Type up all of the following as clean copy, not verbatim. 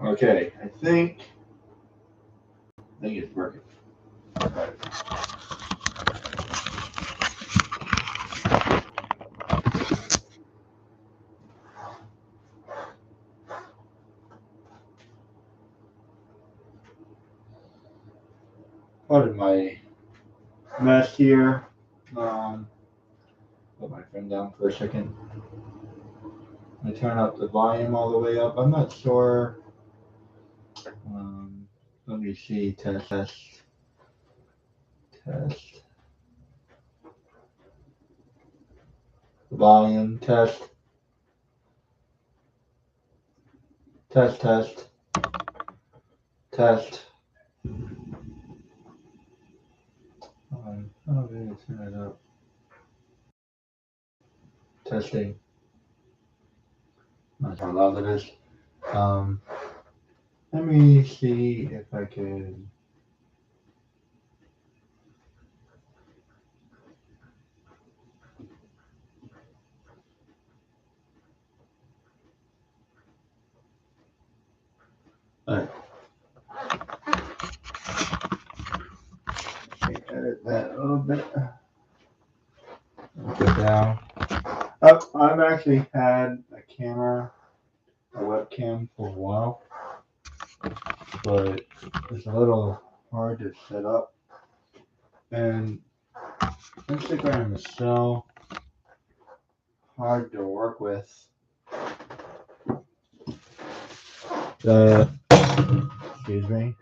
Okay, I think it's working. Pardon my mess here. Um, Put my friend down for a second. I turn up the volume all the way up. I'm not sure. Um, Let me see. Test. Volume test. Test. Test. Oh, maybe turn it up. Testing. Not sure how loud it is. Um, Let me see if I can. Alright. Edit that a little bit. Go down. I've actually had a webcam for a while, but it's a little hard to set up. And Instagram is so hard to work with. Excuse me.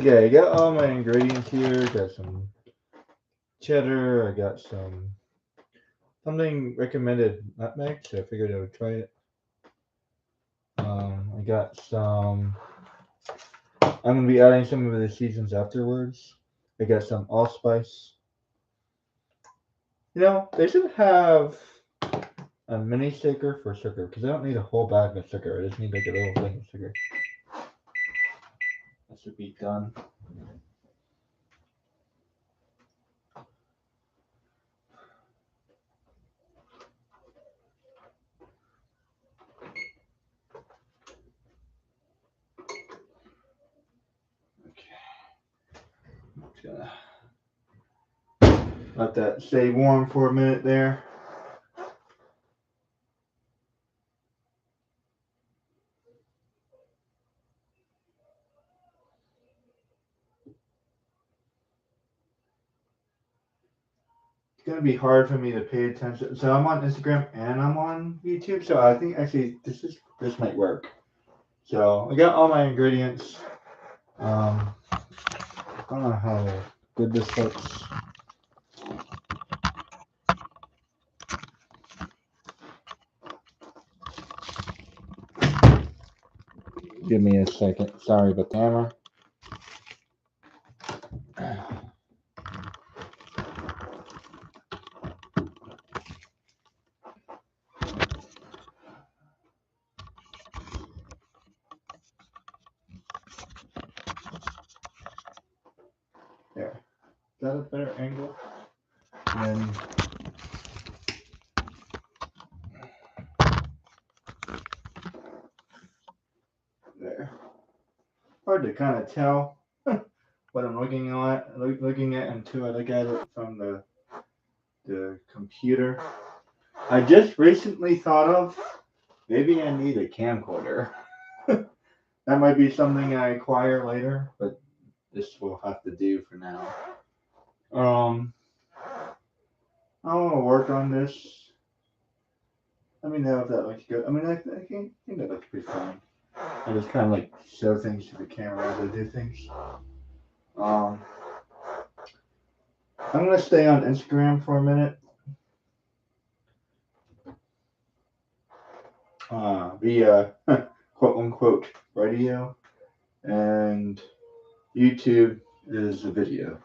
Yeah, I got all my ingredients here. Got some cheddar. I got something recommended nutmeg, so I figured I would try it. I got some. I'm gonna be adding some of the seasons afterwards. I got some allspice. They should have a mini shaker for sugar because I don't need a whole bag of sugar. I just need like a little thing of sugar. That should be done. Just gonna let that stay warm for a minute there. It's gonna be hard for me to pay attention. So I'm on Instagram and I'm on YouTube. So I think actually this might work. So I got all my ingredients. I don't know how good this looks. Give me a second. Sorry about the hammer. There. Is that a better angle? And then there. Hard to kind of tell what I'm looking at until I look at it from the computer. I just recently thought of maybe I need a camcorder. That might be something I acquire later, but this will have to do for now. I want to work on this. Let me know if that looks good. I mean, I think that looks pretty fine. I just kind of like show things to the camera as I do things. I'm gonna stay on Instagram for a minute. Via quote unquote radio, and YouTube is a video.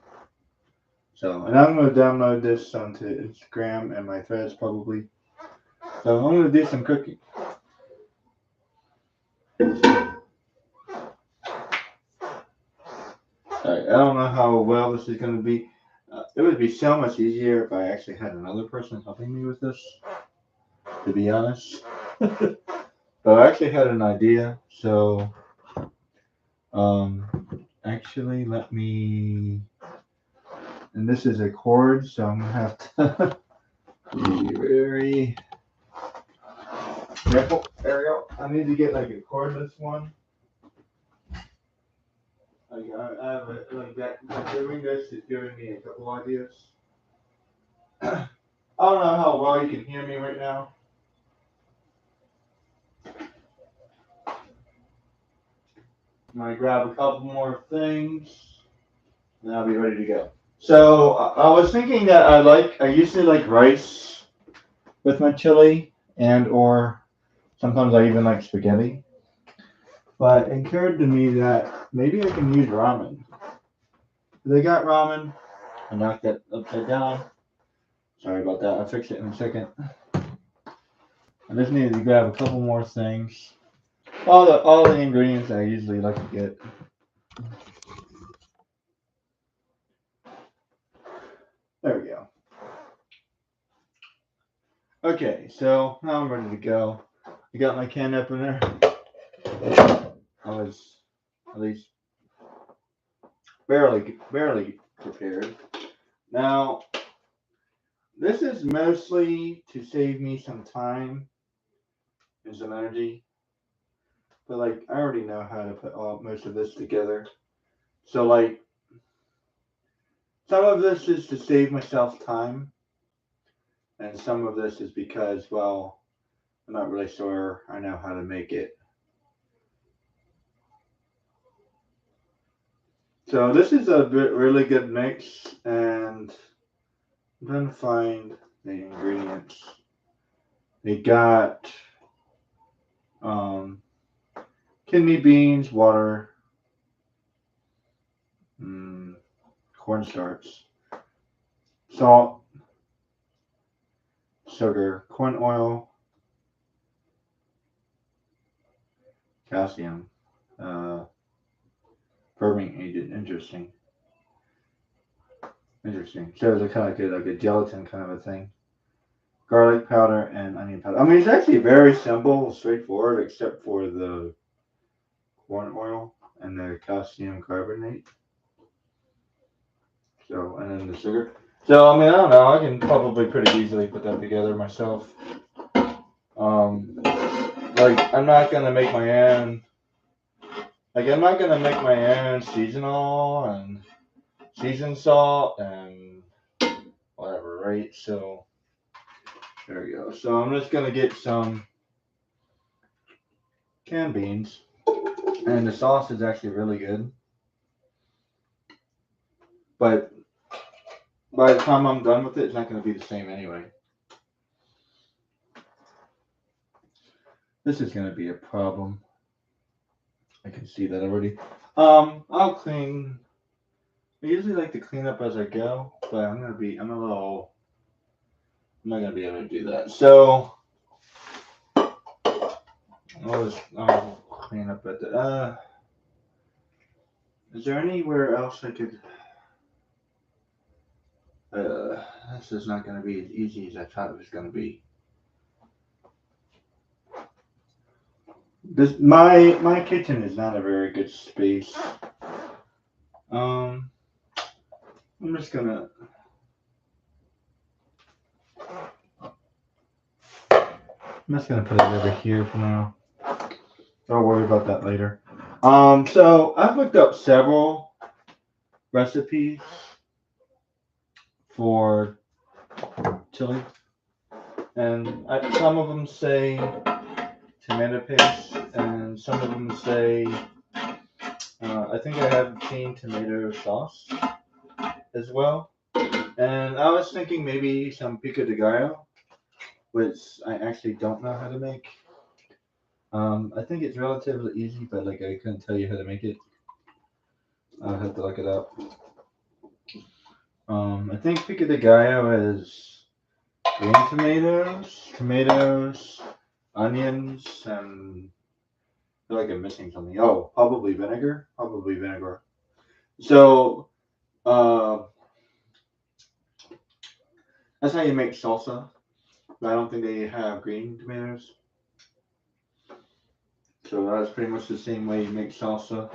So, and I'm gonna download this onto Instagram and my threads probably. So I'm gonna do some cooking. I don't know how well this is going to be. It would be so much easier if I actually had another person helping me with this, to be honest. But I actually had an idea, so actually let me, and this is a cord, so I'm gonna have to be very careful. There we go. I need to get like a cordless one. I have like that. Doing this is giving me a couple ideas. I don't know how well you can hear me right now. I'm gonna grab a couple more things, and I'll be ready to go. So I was thinking that I usually like rice with my chili, and or sometimes I even like spaghetti. But it occurred to me that maybe I can use ramen. They got ramen. I knocked that upside down. Sorry about that. I'll fix it in a second. I just needed to grab a couple more things. All the ingredients I usually like to get. There we go. Okay, so now I'm ready to go. I got my can opener. I was at least barely prepared. Now, this is mostly to save me some time and some energy. But like, I already know how to put most of this together. So like, some of this is to save myself time, and some of this is because, well, I'm not really sure I know how to make it. So this is a really good mix, and I'm trying to find the ingredients. They got um, kidney beans, water, cornstarch, salt, sugar, corn oil, calcium, firming agent. Interesting. So it's a kind of like a gelatin kind of a thing. Garlic powder and onion powder. I mean, it's actually very simple, straightforward, except for the corn oil and the calcium carbonate. So, and then the sugar. So, I mean, I don't know. I can probably pretty easily put that together myself. Like, I'm not gonna make my own. Like, I'm not gonna make my own seasonal and seasoned salt and whatever, right? So, there we go. So, I'm just gonna get some canned beans, and the sauce is actually really good. But by the time I'm done with it, it's not going to be the same anyway. This is going to be a problem. I can see that already. I'll clean. I usually like to clean up as I go, but I'm not going to be able to do that. So, I'll clean up at the, is there anywhere else I could, this is not going to be as easy as I thought it was going to be. My kitchen is not a very good space. I'm just gonna put it over here for now. Don't worry about that later. So I've looked up several recipes for chili, and some of them say tomato paste, and some of them say I think I have seen tomato sauce as well. And I was thinking maybe some pico de gallo, which I actually don't know how to make. I think it's relatively easy, but like I couldn't tell you how to make it. I'll have to look it up. I think pico de gallo is green tomatoes, onions, and I feel like I'm missing something. Oh, probably vinegar. So that's how you make salsa. But I don't think they have green tomatoes. So that's pretty much the same way you make salsa.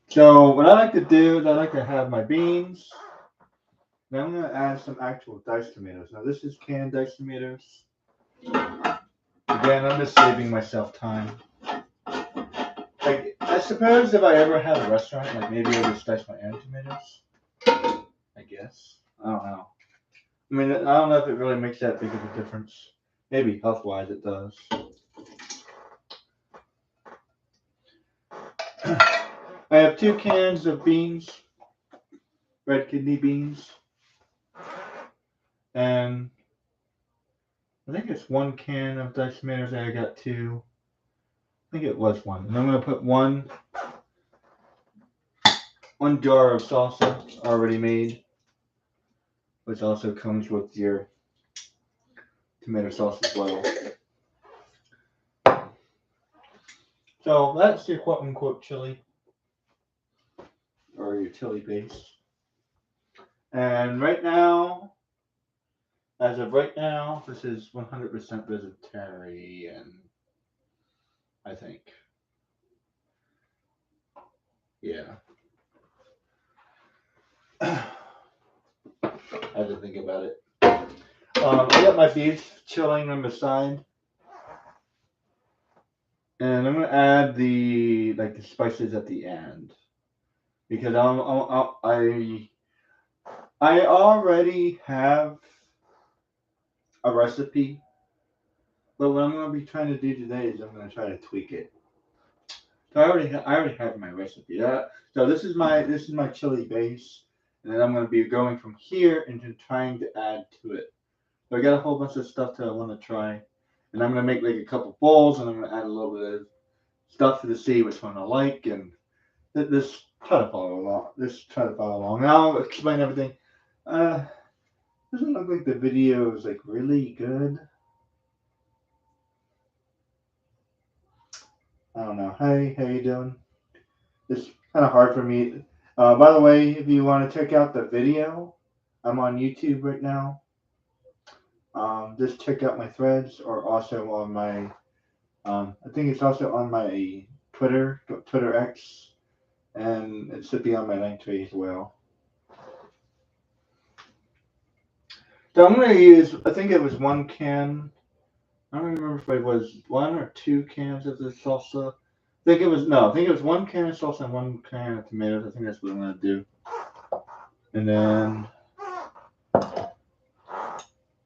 So what I like to do is I like to have my beans. Now I'm gonna add some actual diced tomatoes. Now this is canned diced tomatoes. Again, I'm just saving myself time. Like I suppose if I ever have a restaurant, like maybe I'll just dice my own tomatoes. I guess. I don't know. I mean, I don't know if it really makes that big of a difference. Maybe health-wise it does. I have 2 cans of beans, red kidney beans, and I think it's 1 can of diced tomatoes. I got 2. I think it was 1. And I'm gonna put one jar of salsa already made, which also comes with your tomato sauce as well. So that's your quote unquote chili, or your chili base. And right now, as of right now, this is 100% vegetarian, I think. Yeah. I had to think about it. I got my beef chilling on the side. And I'm gonna add the spices at the end because I already have a recipe, but what I'm gonna be trying to do today is I'm gonna try to tweak it. So I already have my recipe. So this is my chili base, and then I'm gonna be going from here into trying to add to it. So I got a whole bunch of stuff that I want to try, and I'm gonna make like a couple bowls, and I'm gonna add a little bit of stuff to see which one I like, and this try to follow along. And I'll explain everything. Doesn't look like the video is like really good. I don't know. Hey, how you doing? It's kind of hard for me. By the way, if you want to check out the video, I'm on YouTube right now. Just check out my threads, or also on my. I think it's also on my Twitter X, and it should be on my Linktree as well. So I'm going to use, I think it was 1 can. I don't remember if it was 1 or 2 cans of the salsa. I think it was 1 can of salsa and 1 can of tomatoes. I think that's what I'm going to do. And then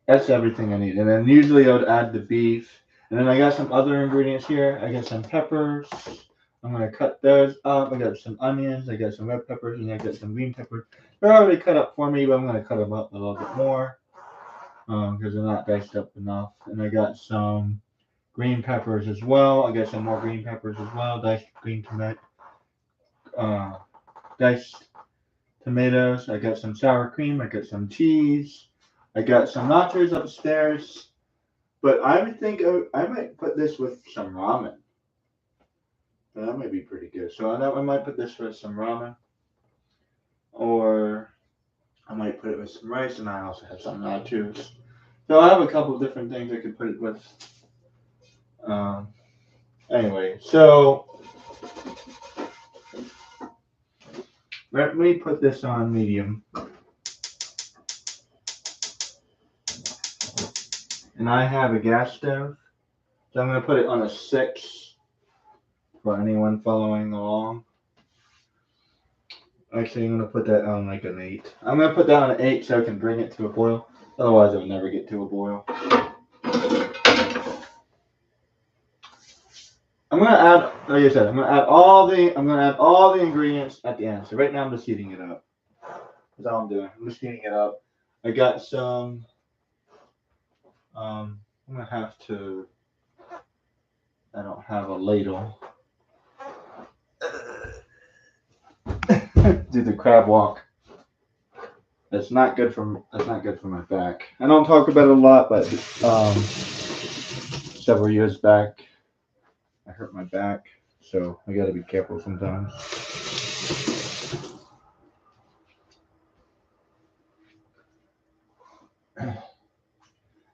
that's everything I need. And then usually I would add the beef. And then I got some other ingredients here. I got some peppers. I'm going to cut those up. I got some onions. I got some red peppers. And I got some green peppers. They're already cut up for me, but I'm going to cut them up a little bit more. Because they're not diced up enough. And I got some green peppers as well. I got some more green peppers as well. Diced tomatoes. I got some sour cream. I got some cheese. I got some nachos upstairs. But I think I might put this with some ramen. That might be pretty good. So I might put this with some ramen. Or I might put it with some rice, and I also have some nachos. So I have a couple of different things I could put it with. Anyway, so let me put this on medium. And I have a gas stove. So I'm going to put it on a 6 for anyone following along. Actually, I'm going to put that on like an 8. I'm going to put that on an 8 so I can bring it to a boil. Otherwise, it will never get to a boil. I'm going to add, like I said, I'm going to add all the ingredients at the end. So right now I'm just heating it up. That's all I'm doing. I'm just heating it up. I got some, I'm going to have to, I don't have a ladle. Do the crab walk. That's not good for my back. I don't talk about it a lot, but several years back, I hurt my back, so I got to be careful sometimes.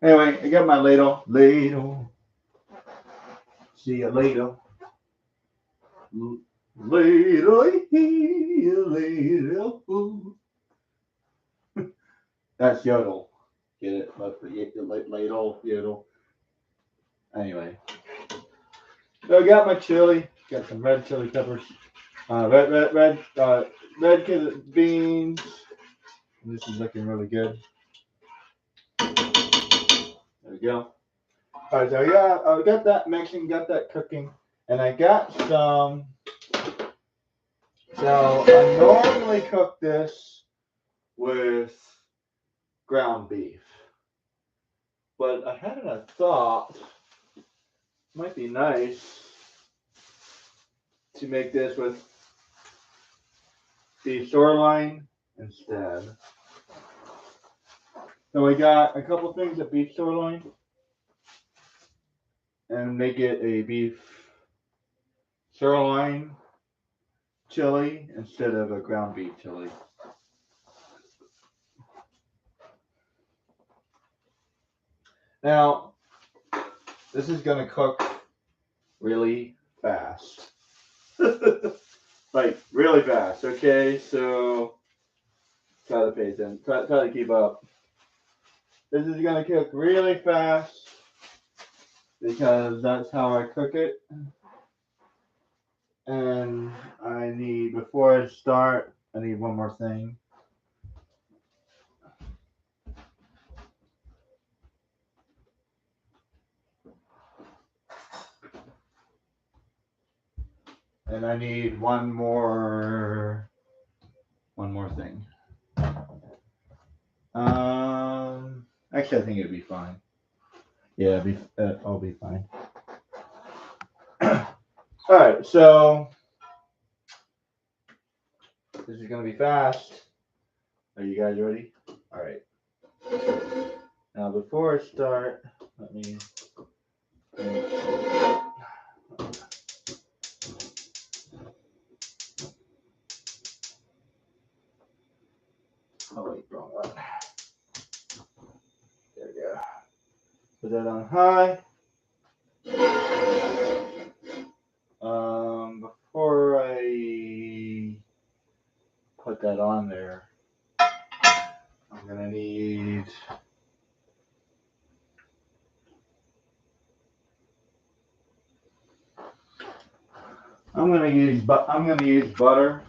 Anyway, I got my ladle. Ladle. See you later. Ladle. Ladle. That's yodel. Get it? Ladle. Yodel. Anyway. So I got my chili. Got some red chili peppers. Red beans. And this is looking really good. There we go. All right, so yeah, I got that mixing, got that cooking, and I got some. So I normally cook this with ground beef, but I had a thought. It might be nice to make this with beef sirloin instead. So we got a couple things of beef sirloin, and make it a beef sirloin chili instead of a ground beef chili. Now, this is gonna cook really fast. Like really fast. Okay, so try to pay attention. Try to keep up. This is gonna cook really fast because that's how I cook it. And I need, before I start, I need one more thing. And I need one more thing. Actually, I think it'd be fine. Yeah, I'll be fine. All right, so this is gonna be fast. Are you guys ready? All right. Now, before I start, let me. Oh wait, wrong one. There we go. Put that on high. Before I put that on there, I'm gonna need. I'm gonna use butter.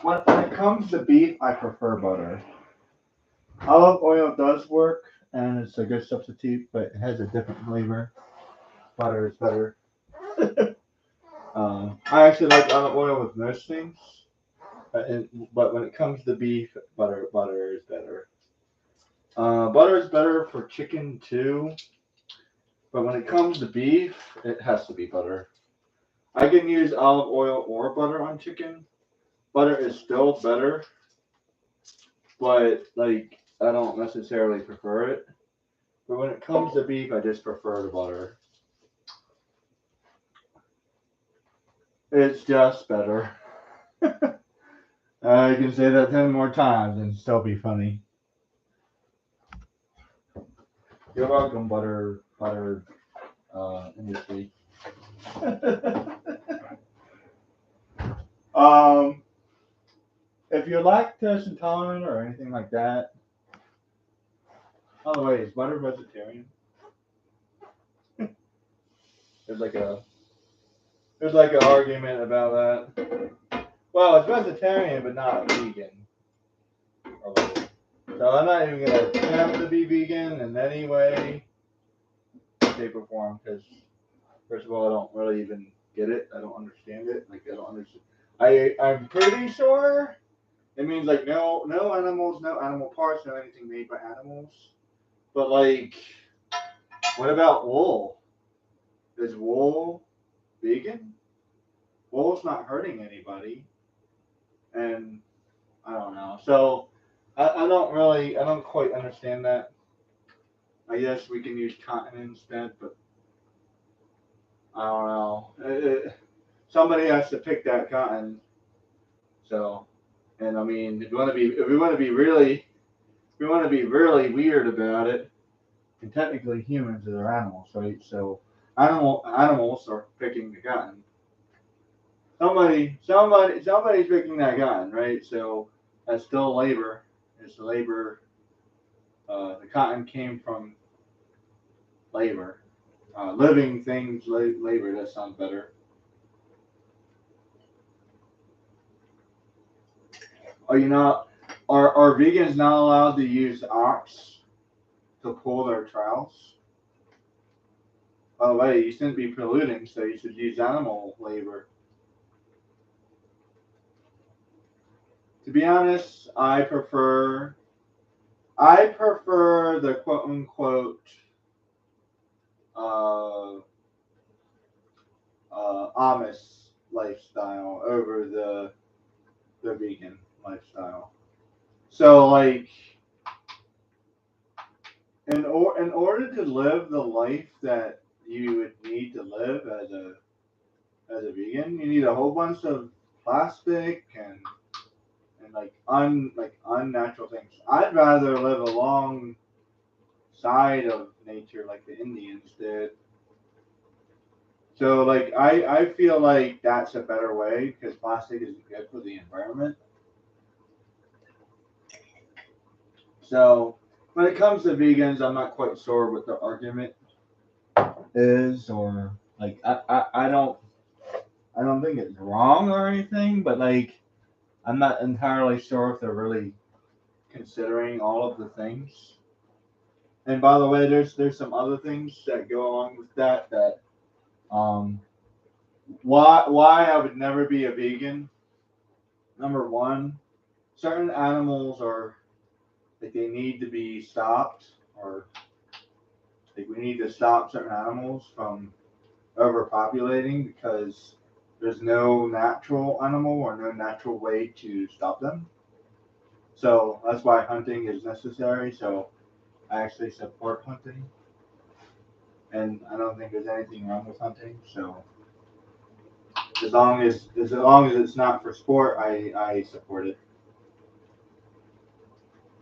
When it comes to beef, I prefer butter. Olive oil does work, and it's a good substitute, but it has a different flavor. Butter is better. I actually like olive oil with most things, but when it comes to beef, butter is better. Butter is better for chicken too, but when it comes to beef, it has to be butter. I can use olive oil or butter on chicken. Butter is still better, but like I don't necessarily prefer it. But when it comes to beef, I just prefer the butter. It's just better. I can say that 10 more times and still be funny. You're welcome, butter industry. um, if you're lactose intolerant or anything like that, by the way, is butter vegetarian? There's like a an argument about that. Well, it's vegetarian, but not vegan. So I'm not even gonna attempt to be vegan in any way, shape, or form, because first of all, I don't really even get it. I don't understand it. Like I don't understand. I'm pretty sure it means like no animals, no animal parts, no anything made by animals. But like, what about wool? Is wool vegan? Wool's not hurting anybody, and I don't know. So I don't quite understand that. I guess we can use cotton instead, but I don't know. Somebody has to pick that cotton. So And I mean, if we want to be really weird about it, and technically humans are animals, right? So animals are picking the cotton. Somebody's picking that cotton, right? So that's still labor. It's labor. The cotton came from labor. Living things, labor. That sounds better. Are you not? Are vegans not allowed to use ox to pull their trowels? By the way, you shouldn't be polluting, so you should use animal labor. To be honest, I prefer the quote unquote uh, Amish lifestyle over the vegan lifestyle. So like in order to live the life that you would need to live as a vegan, you need a whole bunch of plastic and like unnatural things. I'd rather live alongside of nature like the Indians did. So like I feel like that's a better way because plastic isn't good for the environment. So when it comes to vegans, I'm not quite sure what the argument is, or like I don't think it's wrong or anything, but like I'm not entirely sure if they're really considering all of the things. And by the way, there's some other things that go along with that um why I would never be a vegan. Number one, certain animals are like they need to be stopped, or like we need to stop certain animals from overpopulating because there's no natural animal or no natural way to stop them. So that's why hunting is necessary. So I actually support hunting, and I don't think there's anything wrong with hunting. So as long as it's not for sport, I support it.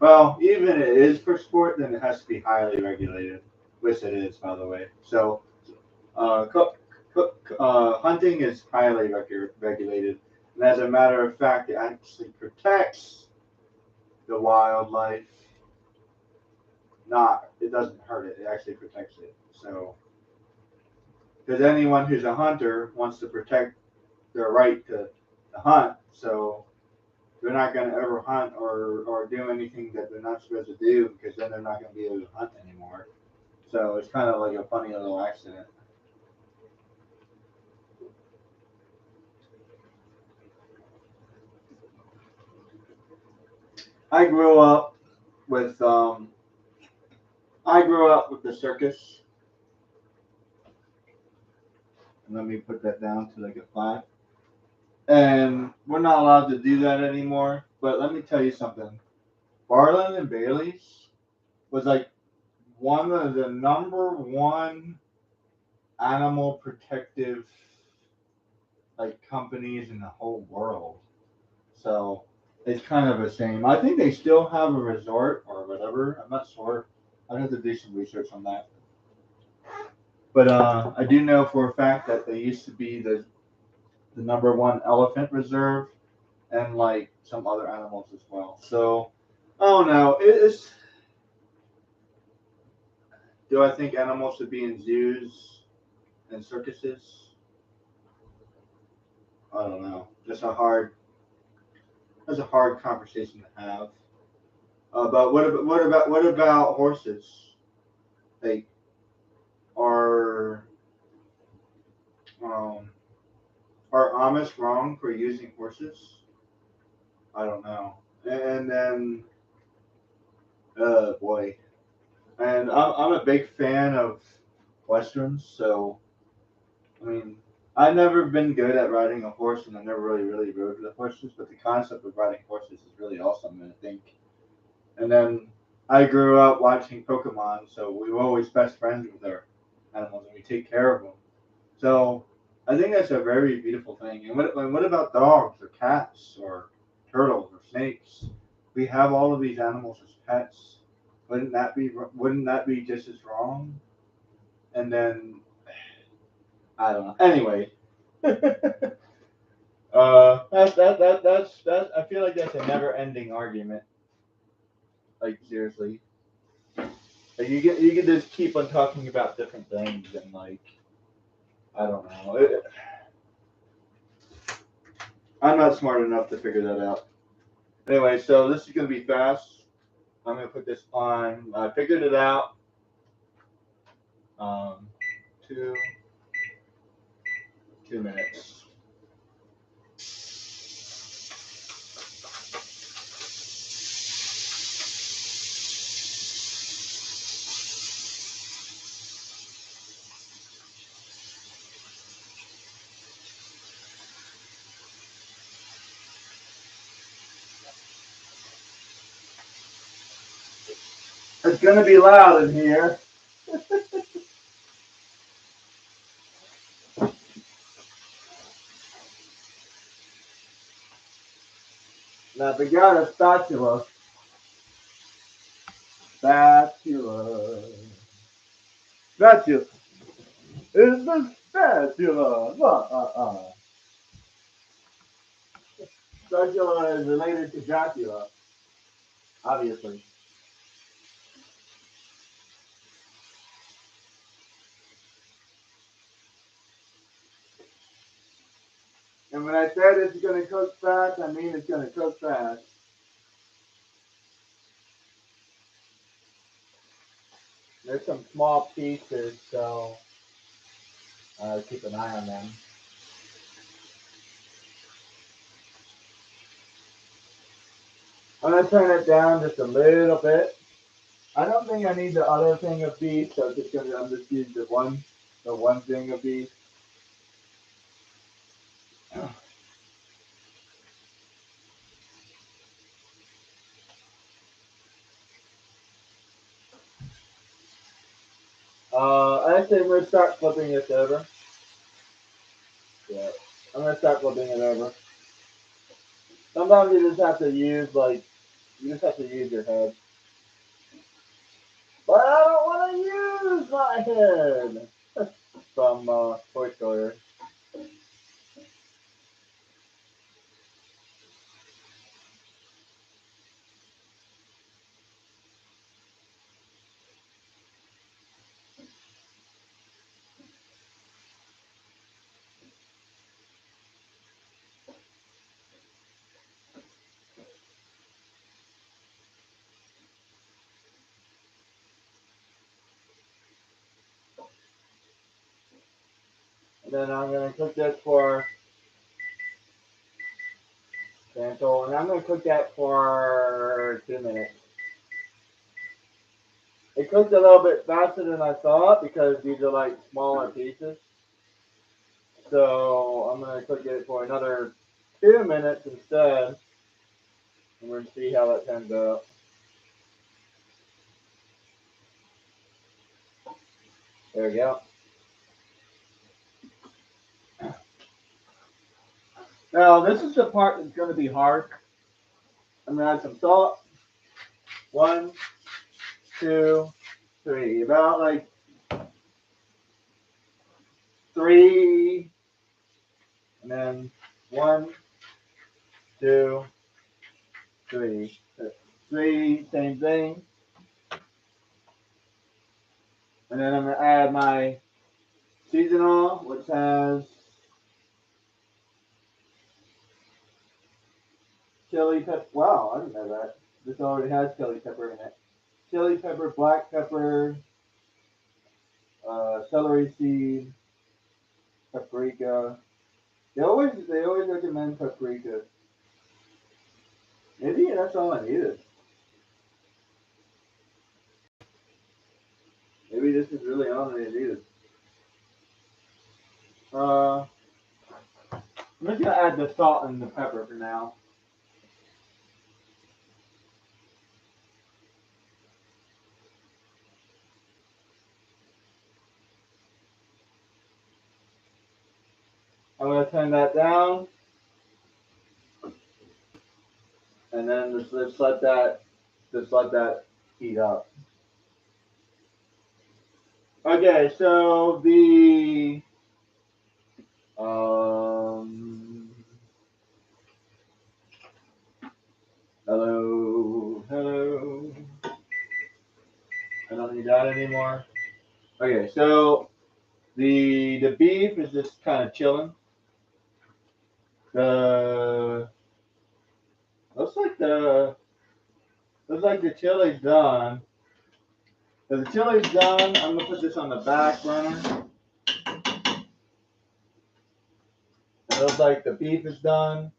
Well, even if it is for sport, then it has to be highly regulated, which it is, by the way. So hunting is highly regulated, and as a matter of fact, it actually protects the wildlife. Not, it doesn't hurt it. It actually protects it. So, because anyone who's a hunter wants to protect their right to hunt, so they're not going to ever hunt or do anything that they're not supposed to do because then they're not going to be able to hunt anymore. So it's kind of like a funny little accident. I grew up with I grew up with the circus, and let me put that down to like a five. And we're not allowed to do that anymore. But let me tell you something. Barlin and Bailey's was like one of the number one animal protective like companies in the whole world. So it's kind of a shame. I think they still have a resort or whatever. I'm not sure. I'd have to do some research on that. But I do know for a fact that they used to be the number one elephant reserve and like some other animals as well. So I don't know. Do I think animals should be in zoos and circuses? I don't know. That's a hard conversation to have. But what about horses? Like are um are Amish wrong for using horses? I don't know. And then boy, and I'm a big fan of westerns, so I mean, I've never been good at riding a horse, and I never really rode the horses. But the concept of riding horses is really awesome, and I think. And then I grew up watching Pokemon, so we were always best friends with our animals, and we take care of them. So I think that's a very beautiful thing. And what about dogs or cats or turtles or snakes. We have all of these animals as pets. Wouldn't that be just as wrong? And then I don't know. Anyway, that's I feel like that's a never-ending argument. Like seriously, like you can just keep on talking about different things and like I don't know. I'm not smart enough to figure that out. Anyway, so this is gonna be fast. I'm gonna put this on. I figured it out. Um, two 2 minutes. It's gonna be loud in here. Now we got a spatula. Spatula. Spatula. It's the spatula. Spatula is related to Dracula, obviously. And when I said it's gonna cook fast, I mean it's gonna cook fast. There's some small pieces, so keep an eye on them. I'm gonna turn it down just a little bit. I don't think I need the other thing of beef, so I'm just use the one thing of beef. Actually, I'm gonna start flipping this over. Yeah, I'm gonna start flipping it over. Sometimes you just have to use your head. But I don't want to use my head. From Toy Story. And then I'm gonna cook this for cancel, and I'm gonna cook that for 2 minutes. It cooked a little bit faster than I thought because these are like smaller pieces. So I'm gonna cook it for another 2 minutes instead, and we're gonna see how that turns out. There we go. Now this is the part that's gonna be hard. I'm gonna add some salt. One, two, three. About like three, and then one, two, three. Three, same thing. And then I'm gonna add my seasonal, which has chili pepper. Wow, I didn't know that. This already has chili pepper in it. Chili pepper, black pepper, celery seed, paprika. They always recommend paprika. Maybe that's all I needed. Maybe this is really all I needed. I'm just gonna add the salt and the pepper for now. I'm gonna turn that down. and then just let that heat up. Okay, so the um, hello. I don't need that anymore. Okay, so the beef is just kind of chilling. The looks like the looks like the chili's done. So the chili's done. I'm gonna put this on the back burner. It looks like the beef is done.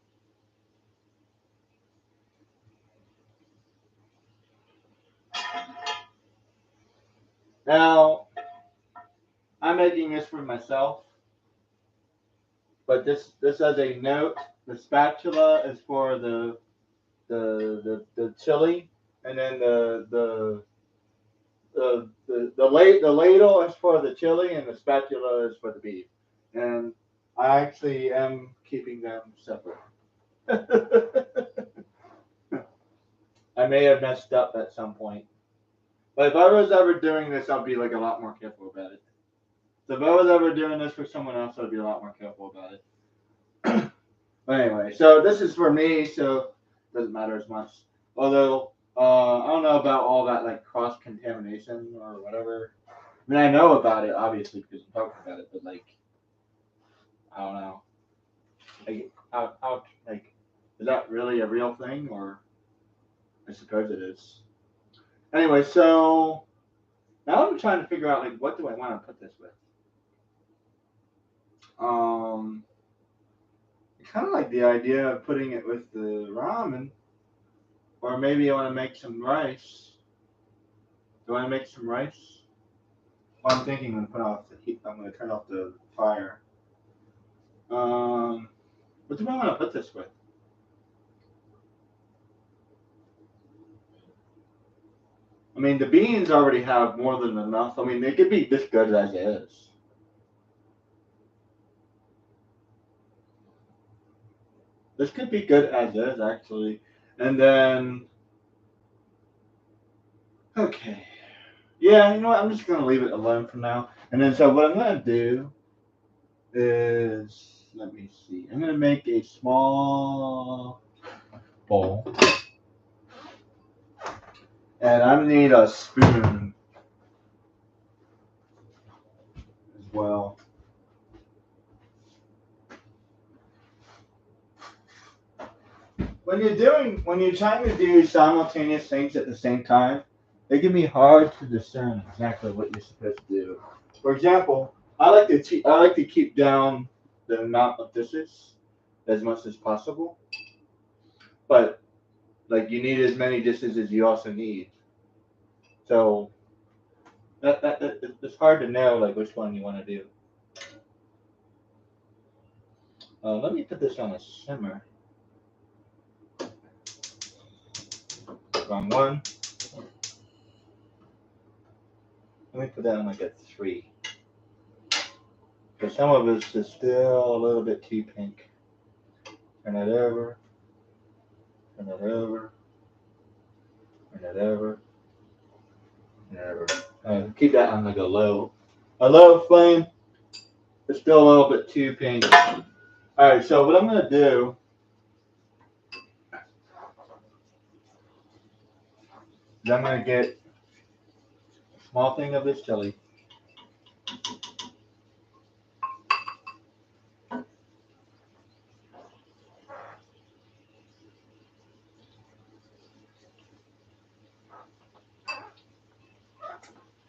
Now I'm making this for myself, but this as a note. The spatula is for the chili, and then the ladle is for the chili, and the spatula is for the beef. And I actually am keeping them separate. I may have messed up at some point, but if I was ever doing this, I'd be like a lot more careful about it. So if I was ever doing this for someone else, I'd be a lot more careful about it. But anyway, so this is for me, so it doesn't matter as much. Although I don't know about all that like cross contamination or whatever. I mean, I know about it obviously because I'm talking about it, but like I don't know. Like how like is that really a real thing or I suppose it is. Anyway, so now I'm trying to figure out like what do I want to put this with. Um, I kind of like the idea of putting it with the ramen, or maybe I want to make some rice. Do I want to make some rice? Well, I'm thinking I'm gonna put off the heat. I'm gonna turn off the fire. Um, what do I want to put this with? I mean, the beans already have more than enough. I mean, they could be this good as is. This could be good as is, actually. And then, okay. Yeah, you know what? I'm just going to leave it alone for now. And then, so what I'm going to do is, let me see. I'm going to make a small bowl. And I need a spoon as well. When you're trying to do simultaneous things at the same time, it can be hard to discern exactly what you're supposed to do. For example, I like to keep down the amount of dishes as much as possible, but like you need as many dishes as you also need. So it's hard to know like which one you want to do. Let me put this on a simmer. Wrong one. Let me put that on like a 3. Because some of us is still a little bit too pink. Turn it over, turn it over, turn it over, turn it over. Keep that on like a low flame. It's still a little bit too pink. All right, so what I'm gonna do is I'm gonna get a small thing of this chili.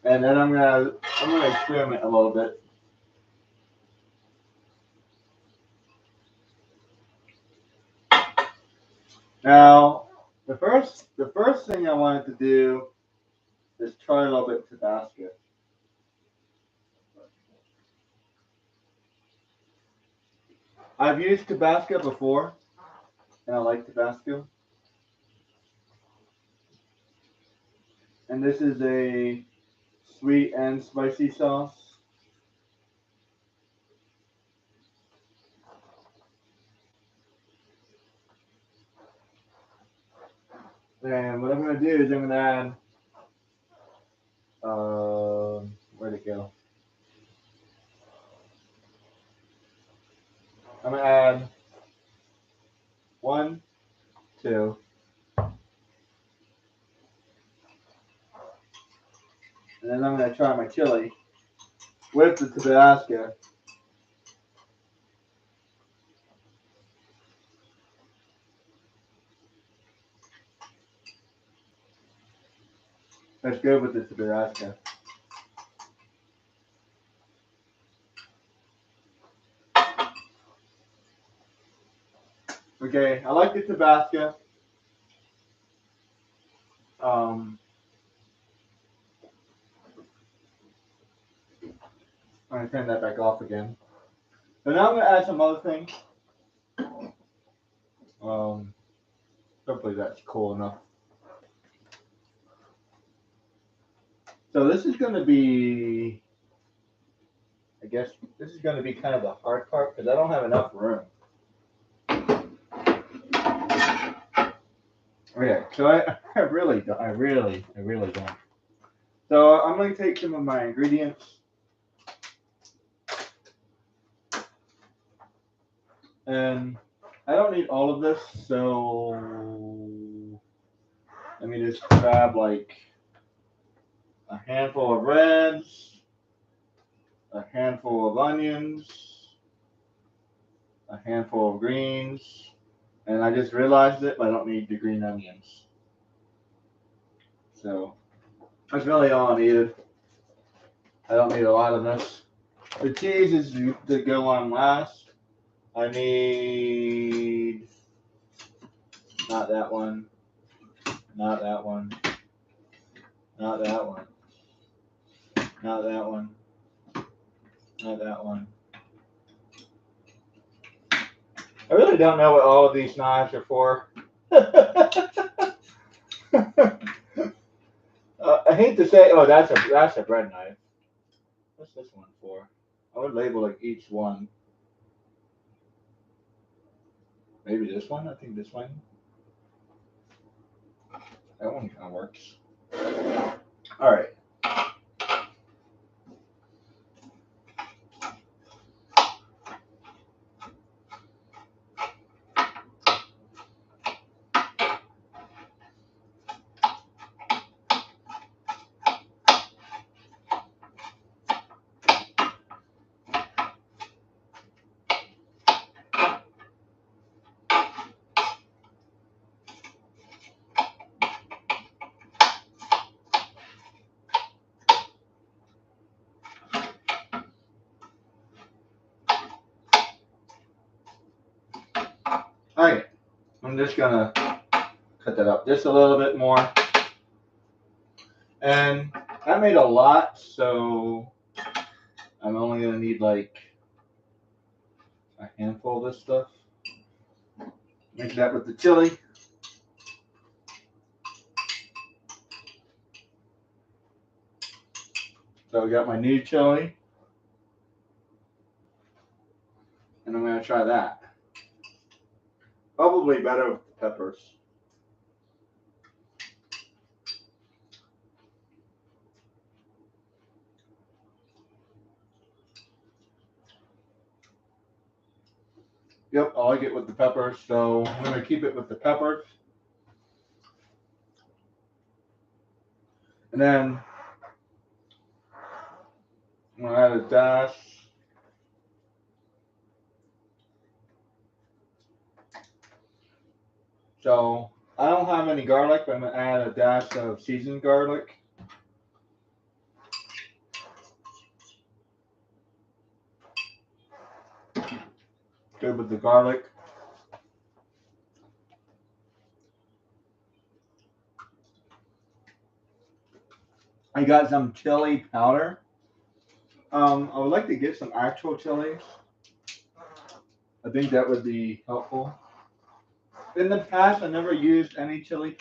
And then I'm gonna experiment a little bit. Now, the first thing I wanted to do is try a little bit of Tabasco. I've used Tabasco before, and I like Tabasco. And this is a sweet and spicy sauce. And what I'm gonna do is I'm gonna add where'd it go? I'm gonna add 1, 2, and then I'm gonna try my chili with the Tabasco. That's good with the Tabasco. Okay, I like the Tabasco. I'm gonna turn that back off again. So now I'm gonna add some other things. Hopefully that's cool enough. So this is gonna be, I guess this is gonna be kind of the hard part because I don't have enough room. Okay, so I really don't. I really don't. So I'm gonna take some of my ingredients and I don't need all of this, so let me just grab like a handful of reds, a handful of onions, a handful of greens, and I just realized it, but I don't need the green onions. So that's really all I needed. I don't need a lot of this. The cheese is to go on last. I need not that one, not that one, not that one, not that one, not that one. I really don't know what all of these knives are for. I hate to say, oh, that's a bread knife. What's this one for? I would label like each one. Maybe this one. I think this one. That one kind of works. All right. All right. I'm just gonna cut that up just a little bit more. And I made a lot, so I'm only gonna need like a handful of this stuff. Mix that with the chili. So we got my new chili. And I'm gonna try that. Probably better with the peppers. Yep, I like it with the peppers, so I'm gonna keep it with the peppers. And then I'm gonna add a dash. So I don't have any garlic, but I'm gonna add a dash of seasoned garlic. Good with the garlic. I got some chili powder. I would like to get some actual chilies. I think that would be helpful. In the past, I never used any chili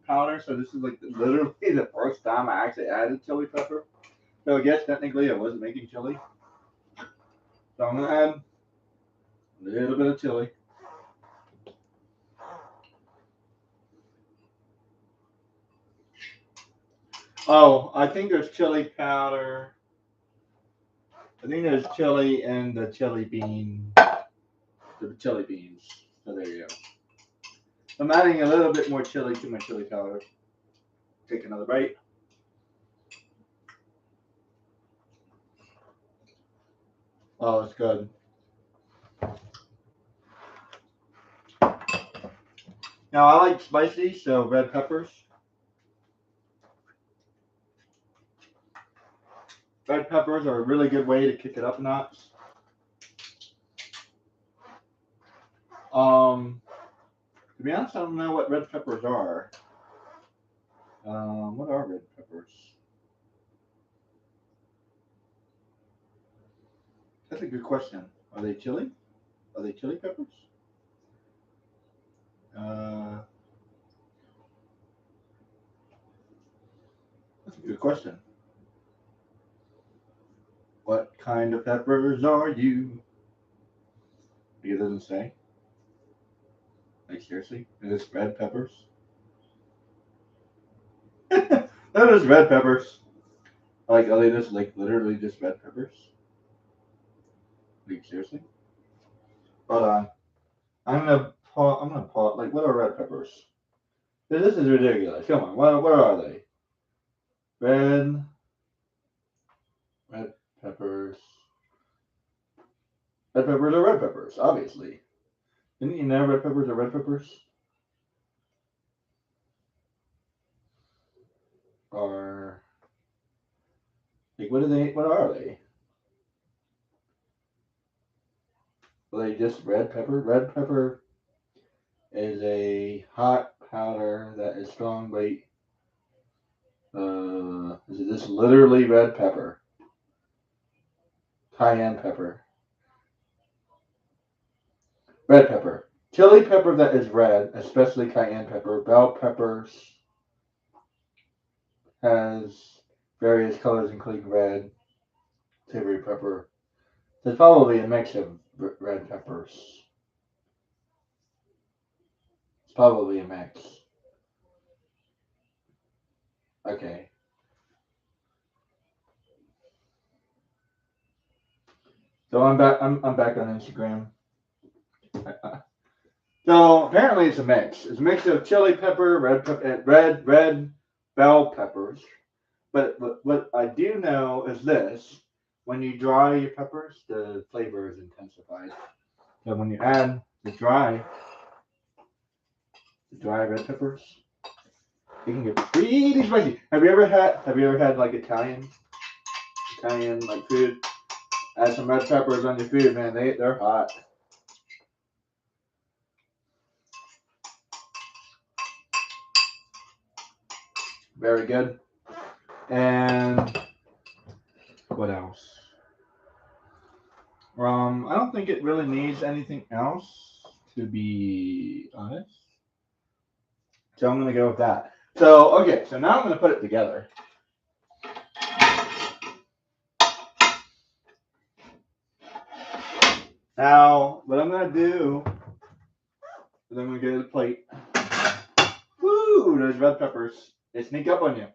powder, so this is like literally the first time I actually added chili pepper. So I guess technically I wasn't making chili. So I'm gonna add a little bit of chili. Oh, I think there's chili powder. I think there's chili and the chili bean. The chili beans. So there you go. I'm adding a little bit more chili to my chili powder. Take another bite. Oh, it's good. Now I like spicy, so red peppers. Red peppers are a really good way to kick it up a notch. To be honest, I don't know what red peppers are. What are red peppers? That's a good question. Are they chili? Are they chili peppers? That's a good question. What kind of peppers are you? It doesn't say. Like seriously? Is this red peppers? That is red peppers. Like, are they just like literally just red peppers? Like seriously? Hold on. I'm gonna pause. Like, what are red peppers? This is ridiculous. Come on. What are they? Red peppers. Red peppers are red peppers, obviously. Didn't you know red peppers are red peppers? Or like, what are they? What are they? Are they just red pepper? Red pepper is a hot powder that is strong by. Is it just literally red pepper? Cayenne pepper. Red pepper. Chili pepper that is red, especially cayenne pepper. Bell peppers has various colors, including red, savory pepper. There's probably a mix of red peppers. It's probably a mix. Okay. So I'm back. I'm back on Instagram. So apparently it's a mix. It's a mix of chili pepper, red bell peppers. But what I do know is this: when you dry your peppers, the flavor is intensified. So when you add the dry red peppers, it can get pretty spicy. Have you ever had like Italian like food? Add some red peppers on your food, man. They're hot. Very good. And what else? I don't think it really needs anything else, to be honest. So I'm gonna go with that. So okay, so now I'm gonna put it together. Now, what I'm gonna do is I'm gonna get a plate. Woo! Those red peppers. They sneak up on you.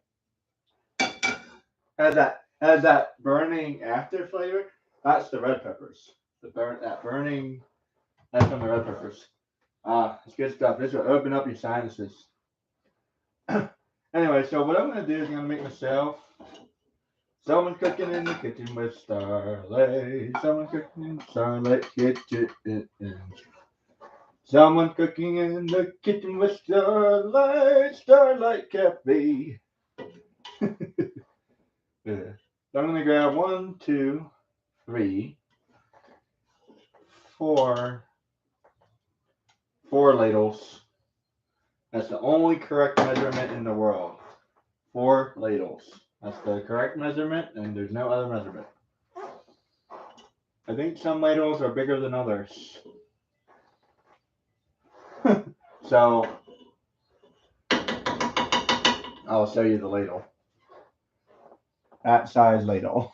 Has that burning after flavor? That's the red peppers. That burning. That's from the red peppers. It's good stuff. This will open up your sinuses. Anyway, so what I'm gonna do is I'm gonna make myself. Someone's cooking in the kitchen with Starlight. Someone's cooking in the Starlight kitchen. Someone's cooking in the kitchen with Starlight. Starlight Cafe. Yeah. So I'm gonna grab 1, 2, 3, 4 ladles. That's the only correct measurement in the world. 4 ladles. That's the correct measurement, and there's no other measurement. I think some ladles are bigger than others. So, I'll show you the ladle. That size ladle.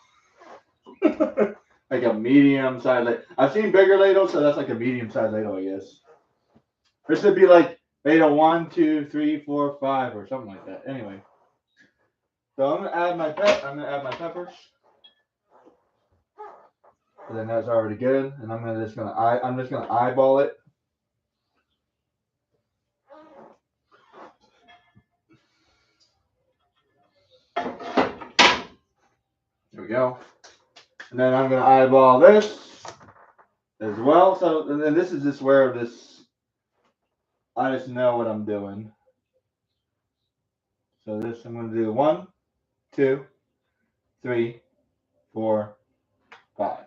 Like a medium size ladle. I've seen bigger ladles, so that's like a medium size ladle, I guess. This should be like ladle 1, 2, 3, 4, 5, or something like that. Anyway. So I'm gonna add my peppers. And then that's already good. And I'm just gonna eyeball it. There we go. And then I'm gonna eyeball this as well. So and then this is just where I just know what I'm doing. So this I'm gonna do 1, 2, 3, 4, 5.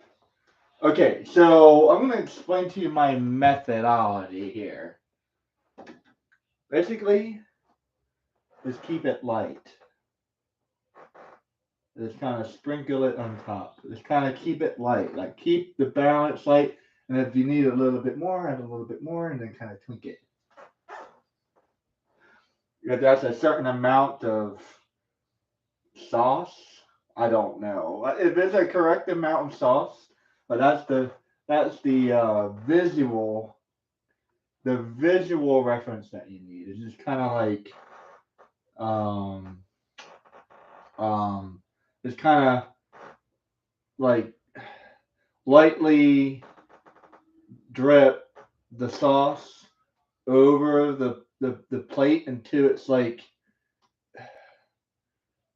Okay, so I'm gonna explain to you my methodology here. Basically, just keep it light. Just kind of sprinkle it on top. Just kind of keep it light. Like keep the balance light. And if you need a little bit more, add a little bit more and then kind of tweak it. If that's a certain amount of sauce, I don't know. If it's a correct amount of sauce, but that's the visual reference that you need. It's just kind of like um it's kind of like lightly drip the sauce over the plate until it's like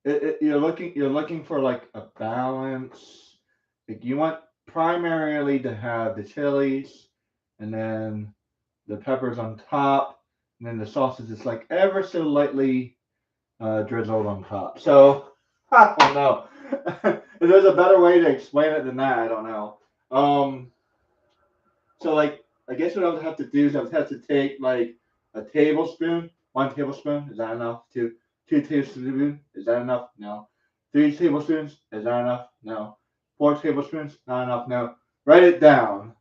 you're looking for like a balance. Like you want primarily to have the chilies and then the peppers on top, and then the sauce is just like ever so lightly drizzled on top. So I don't know. If there's a better way to explain it than that, I don't know. So like I guess what I would have to do is I would have to take like a tablespoon, 1 tablespoon, is that enough? Two tablespoons, is that enough? No. 3 tablespoons, is that enough? No. 4 tablespoons, not enough, no. Write it down.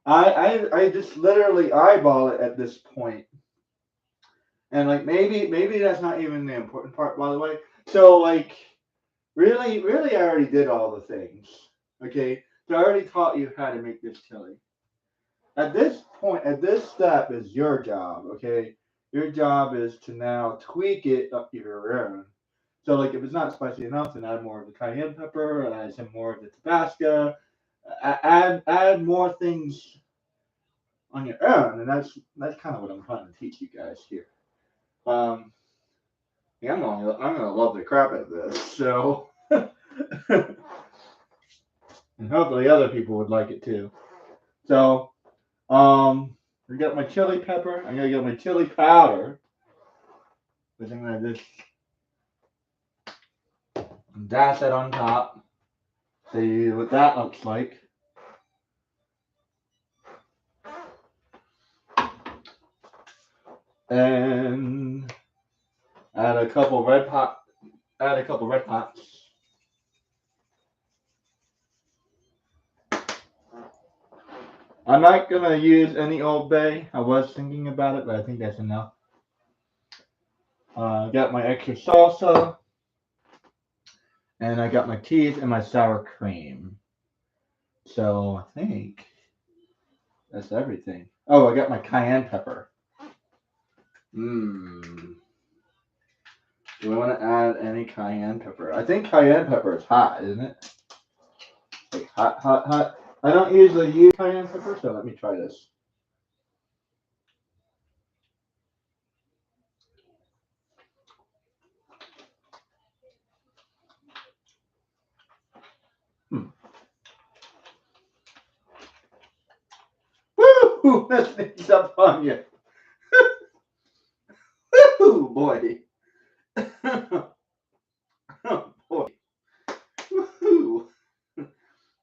I just literally eyeball it at this point. And like maybe that's not even the important part, by the way. So like really I already did all the things. Okay. So I already taught you how to make this chili. At this point, at this step is your job, okay? Your job is to now tweak it up to your own. So, like, if it's not spicy enough, then add more of the cayenne pepper, add some more of the Tabasco, add more things on your own, and that's kind of what I'm trying to teach you guys here. Um, yeah, I'm gonna love the crap out of this, so and hopefully other people would like it too. So, I got my chili pepper. I'm gonna get my chili powder, which I'm gonna just dash it on top. See what that looks like. And add a couple red pot. Add a couple red pots. I'm not gonna use any Old Bay. I was thinking about it, but I think that's enough. Got my extra salsa, and I got my cheese and my sour cream. So I think that's everything. Oh, I got my cayenne pepper. Mmm. Do I want to add any cayenne pepper? I think cayenne pepper is hot, isn't it? Like hot, hot, hot. I don't usually use cayenne pepper, so let me try this. Woo! That sneaks up on you. Woo, boy. Oh, boy. Woo.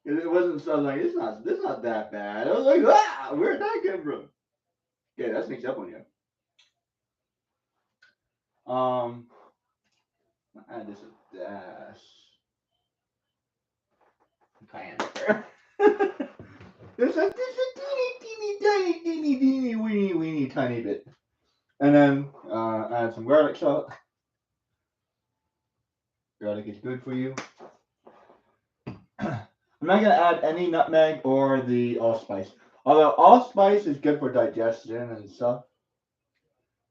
It wasn't so like it's not that bad. I was like, ah, where'd that come from? Yeah, that sneaks up on you. Add just a dash. Cayenne pepper. Just a teeny, weeny, tiny bit. And then add some garlic salt. Garlic is good for you. I'm not gonna add any nutmeg or the allspice. Although allspice is good for digestion and stuff.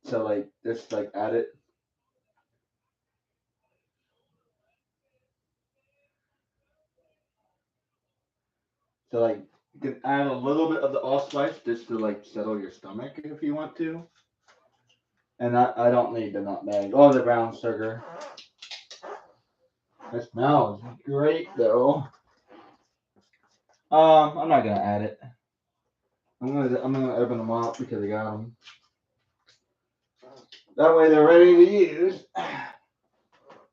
So like just like add it. So like you can add a little bit of the allspice just to like settle your stomach if you want to. And I don't need the nutmeg or the brown sugar. It smells great though. I'm not gonna add it. I'm gonna open them up because I got them. That way they're ready to use. That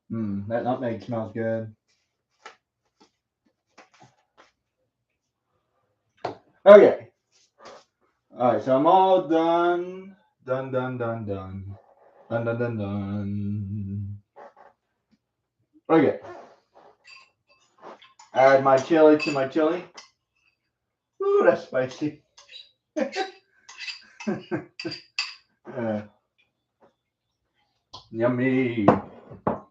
nutmeg smells good. Okay. Alright, so I'm all done. Done. Done. Okay. Add my chili to my chili. Ooh, that's spicy. Yummy.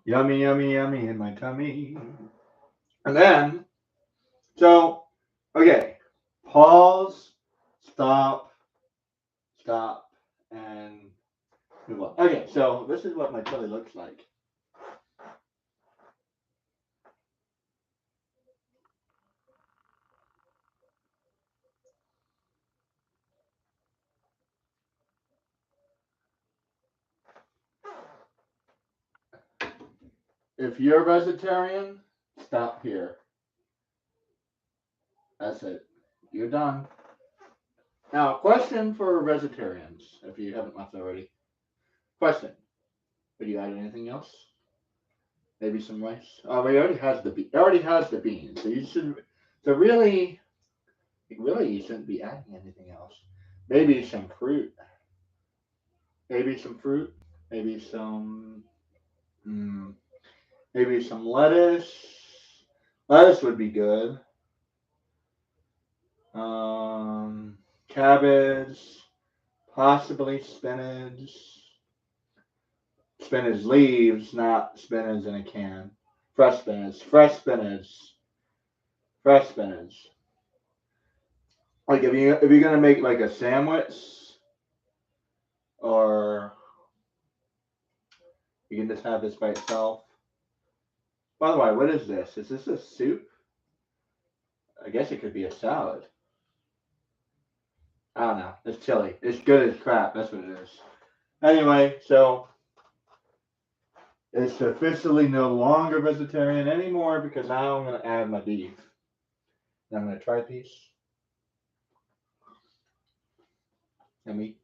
Yummy in my tummy. And then, okay. Pause, stop, and move on. Okay, so this is what my chili looks like. If you're a vegetarian, stop here. That's it. You're done. Now, question for vegetarians, if you haven't left already. Question: would you add anything else? Maybe some rice. Oh, it already has the beans. So you should. So really, you shouldn't be adding anything else. Maybe some fruit. Maybe some fruit. Maybe some. Maybe some lettuce. Lettuce would be good. Cabbage. Possibly spinach. Spinach leaves, not spinach in a can. Fresh spinach. Like if you're gonna make like a sandwich, or you can just have this by itself. By the way, what is this? Is this a soup? I guess it could be a salad. I don't know. It's chili. It's good as crap. That's what it is. Anyway, so it's officially no longer vegetarian anymore because now I'm gonna add my beef. And I'm gonna try a piece. Yummy.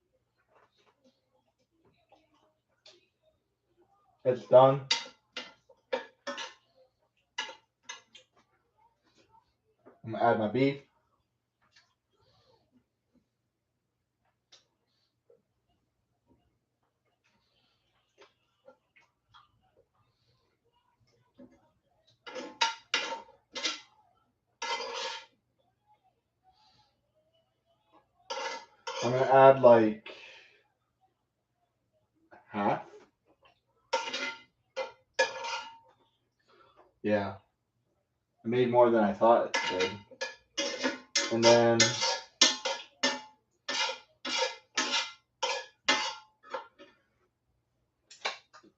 It's done. I'm gonna add my beef. I'm gonna add like half. Yeah. I made more than I thought it did. And then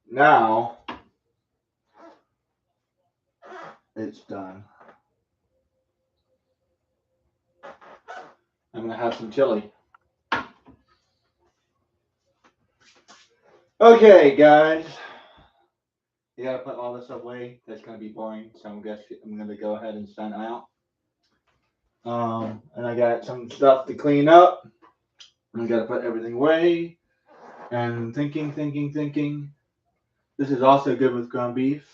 now it's done. I'm gonna have some chili. Okay, guys. You gotta put all this away. That's gonna be boring. So I'm gonna go ahead and sign out. And I got some stuff to clean up. I gotta put everything away. And thinking. This is also good with ground beef.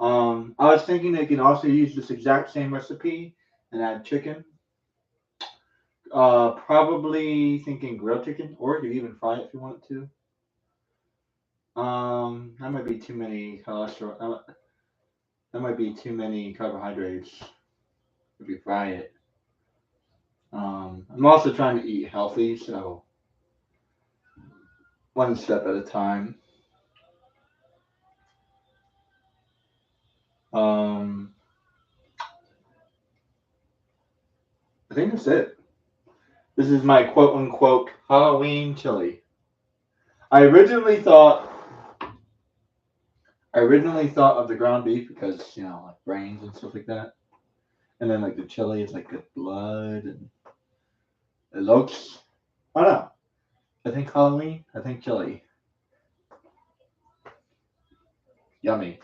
I was thinking they can also use this exact same recipe and add chicken. Probably thinking grilled chicken, or you even fry it if you want to. That might be too many cholesterol. That might be too many carbohydrates if you fry it. I'm also trying to eat healthy, so one step at a time. I think that's it. This is my quote unquote Halloween chili. I originally thought of the ground beef because, like brains and stuff like that. And then like the chili is like good blood, and it looks. I don't know. I think Halloween. I think chili. Yummy.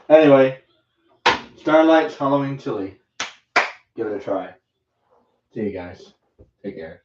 Anyway, Starlight's Halloween chili. Give it a try. See you guys. Take care.